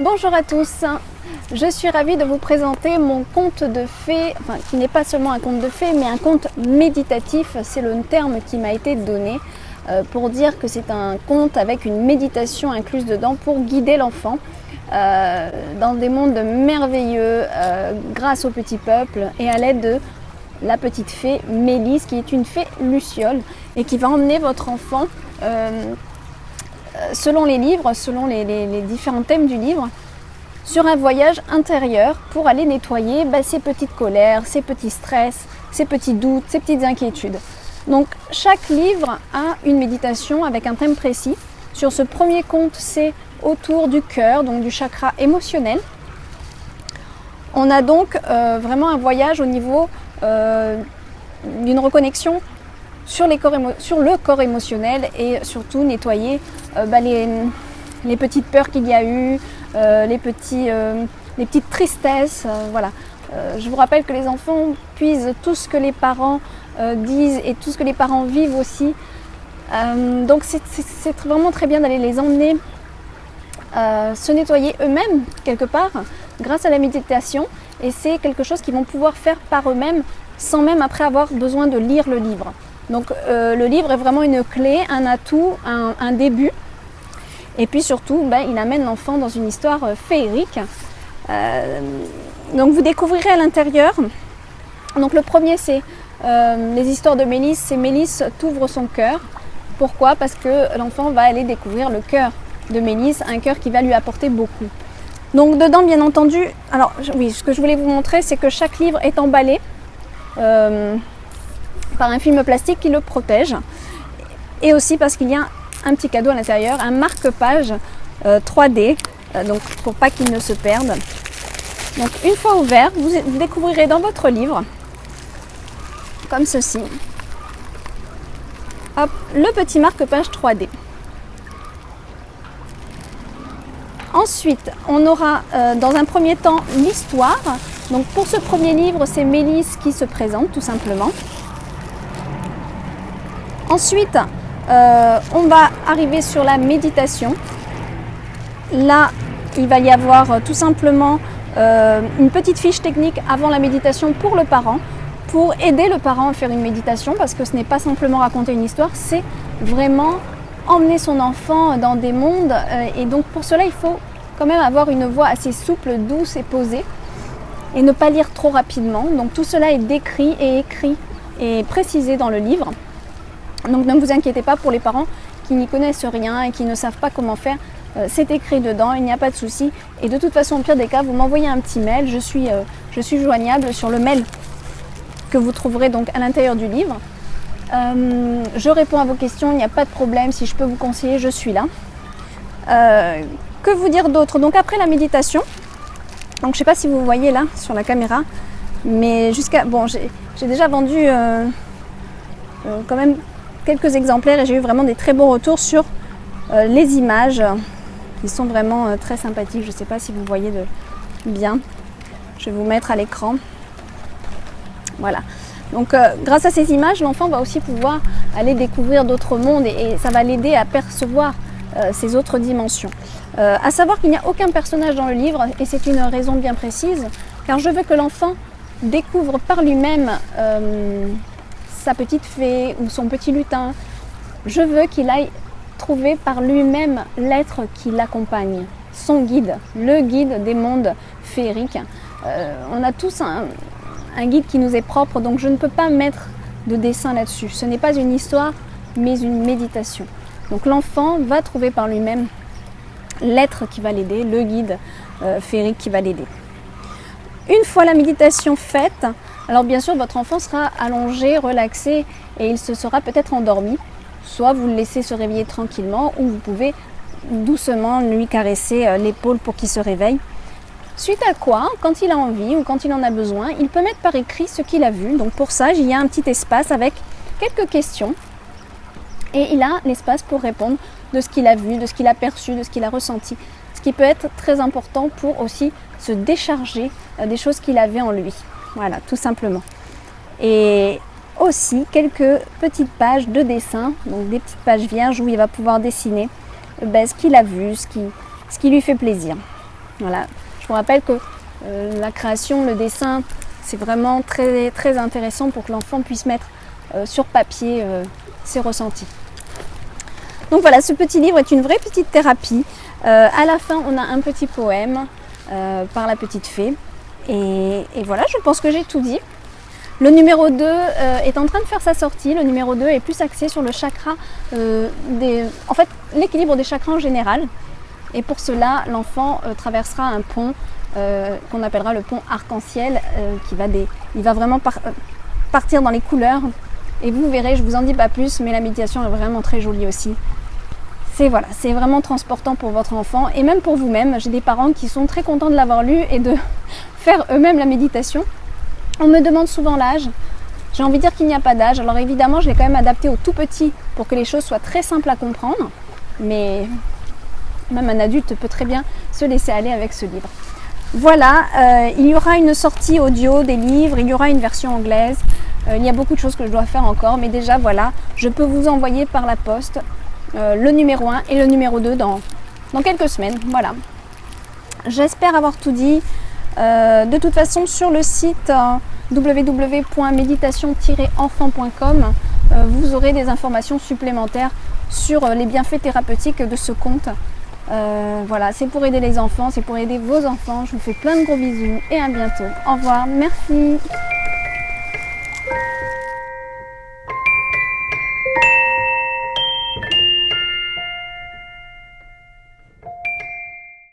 Bonjour à tous, je suis ravie de vous présenter mon conte de fées, qui n'est pas seulement un conte de fées, mais un conte méditatif, c'est le terme qui m'a été donné pour dire que c'est un conte avec une méditation incluse dedans pour guider l'enfant dans des mondes merveilleux grâce au petit peuple et à l'aide de la petite fée Mélisse qui est une fée luciole et qui va emmener votre enfant selon les livres, selon les différents thèmes du livre, sur un voyage intérieur pour aller nettoyer ses petites colères, ses petits stress, ses petits doutes, ses petites inquiétudes. Donc chaque livre a une méditation avec un thème précis. Sur ce premier conte, c'est autour du cœur, donc du chakra émotionnel. On a donc vraiment un voyage au niveau d'une reconnexion sur le corps émotionnel et surtout nettoyer les petites peurs qu'il y a eu, les petites tristesses. Voilà. Je vous rappelle que les enfants puisent tout ce que les parents disent et tout ce que les parents vivent aussi. Donc c'est vraiment très bien d'aller les emmener se nettoyer eux-mêmes quelque part grâce à la méditation, et c'est quelque chose qu'ils vont pouvoir faire par eux-mêmes sans même après avoir besoin de lire le livre. Donc le livre est vraiment une clé, un atout, un début. Et puis surtout, il amène l'enfant dans une histoire féerique. Donc vous découvrirez à l'intérieur. Donc le premier, c'est les histoires de Mélisse. C'est Mélisse t'ouvre son cœur. Pourquoi ? Parce que l'enfant va aller découvrir le cœur de Mélisse, un cœur qui va lui apporter beaucoup. Donc dedans, bien entendu, alors oui, ce que je voulais vous montrer, c'est que chaque livre est emballé par un film plastique qui le protège, et aussi parce qu'il y a un petit cadeau à l'intérieur, un marque-page 3D, donc pour pas qu'il ne se perde. Donc une fois ouvert, vous découvrirez dans votre livre, comme ceci, hop, le petit marque-page 3D. Ensuite, on aura dans un premier temps l'histoire. Donc pour ce premier livre, c'est Mélisse qui se présente tout simplement. Ensuite, on va arriver sur la méditation. Là, il va y avoir tout simplement une petite fiche technique avant la méditation pour le parent, pour aider le parent à faire une méditation, parce que ce n'est pas simplement raconter une histoire, c'est vraiment emmener son enfant dans des mondes. Et donc pour cela, il faut quand même avoir une voix assez souple, douce et posée, et ne pas lire trop rapidement. Donc tout cela est décrit et écrit et précisé dans le livre. Donc ne vous inquiétez pas pour les parents qui n'y connaissent rien et qui ne savent pas comment faire, c'est écrit dedans, il n'y a pas de souci. Et de toute façon, au pire des cas, vous m'envoyez un petit mail, je suis joignable sur le mail que vous trouverez donc à l'intérieur du livre. Je réponds à vos questions, il n'y a pas de problème, si je peux vous conseiller, je suis là. Que vous dire d'autre ? Donc après la méditation, donc je ne sais pas si vous voyez là sur la caméra, mais j'ai déjà vendu quand même quelques exemplaires et j'ai eu vraiment des très bons retours sur les images. Ils sont vraiment très sympathiques. Je ne sais pas si vous voyez bien. Je vais vous mettre à l'écran. Voilà. Donc grâce à ces images, l'enfant va aussi pouvoir aller découvrir d'autres mondes et ça va l'aider à percevoir ces autres dimensions. À savoir qu'il n'y a aucun personnage dans le livre, et c'est une raison bien précise, car je veux que l'enfant découvre par lui-même sa petite fée ou son petit lutin. Je veux qu'il aille trouver par lui-même l'être qui l'accompagne, son guide, le guide des mondes féeriques. On a tous un guide qui nous est propre, donc je ne peux pas mettre de dessin là-dessus. Ce n'est pas une histoire, mais une méditation. Donc l'enfant va trouver par lui-même l'être qui va l'aider, le guide féerique qui va l'aider. Une fois la méditation faite, alors bien sûr votre enfant sera allongé, relaxé et il se sera peut-être endormi. Soit vous le laissez se réveiller tranquillement, ou vous pouvez doucement lui caresser l'épaule pour qu'il se réveille. Suite à quoi, quand il a envie ou quand il en a besoin, il peut mettre par écrit ce qu'il a vu. Donc pour ça, il y a un petit espace avec quelques questions. Et il a l'espace pour répondre de ce qu'il a vu, de ce qu'il a perçu, de ce qu'il a ressenti. Ce qui peut être très important pour aussi se décharger des choses qu'il avait en lui. Voilà, tout simplement. Et aussi quelques petites pages de dessin, donc des petites pages vierges où il va pouvoir dessiner ce qu'il a vu, ce qui lui fait plaisir. Voilà. Je vous rappelle que la création, le dessin, c'est vraiment très, très intéressant pour que l'enfant puisse mettre sur papier ses ressentis. Donc voilà, ce petit livre est une vraie petite thérapie. À la fin, on a un petit poème par la petite fée. Et voilà, je pense que j'ai tout dit. Le numéro 2 est en train de faire sa sortie. Le numéro 2 est plus axé sur le chakra, en fait, l'équilibre des chakras en général. Et pour cela, l'enfant traversera un pont qu'on appellera le pont arc-en-ciel. Il va vraiment partir dans les couleurs. Et vous verrez, je ne vous en dis pas plus, mais la méditation est vraiment très jolie aussi. C'est vraiment transportant pour votre enfant et même pour vous-même. J'ai des parents qui sont très contents de l'avoir lu et de faire eux-mêmes la méditation. On me demande souvent l'âge. J'ai envie de dire qu'il n'y a pas d'âge. Alors évidemment, je l'ai quand même adapté au tout petit pour que les choses soient très simples à comprendre. Mais même un adulte peut très bien se laisser aller avec ce livre. Voilà, il y aura une sortie audio des livres, il y aura une version anglaise. Il y a beaucoup de choses que je dois faire encore, mais déjà voilà, je peux vous envoyer par la poste le numéro 1 et le numéro 2 dans quelques semaines. Voilà. J'espère avoir tout dit. De toute façon, sur le site www.méditation-enfant.com, vous aurez des informations supplémentaires sur les bienfaits thérapeutiques de ce conte. Voilà, c'est pour aider les enfants, c'est pour aider vos enfants. Je vous fais plein de gros bisous et à bientôt. Au revoir, merci.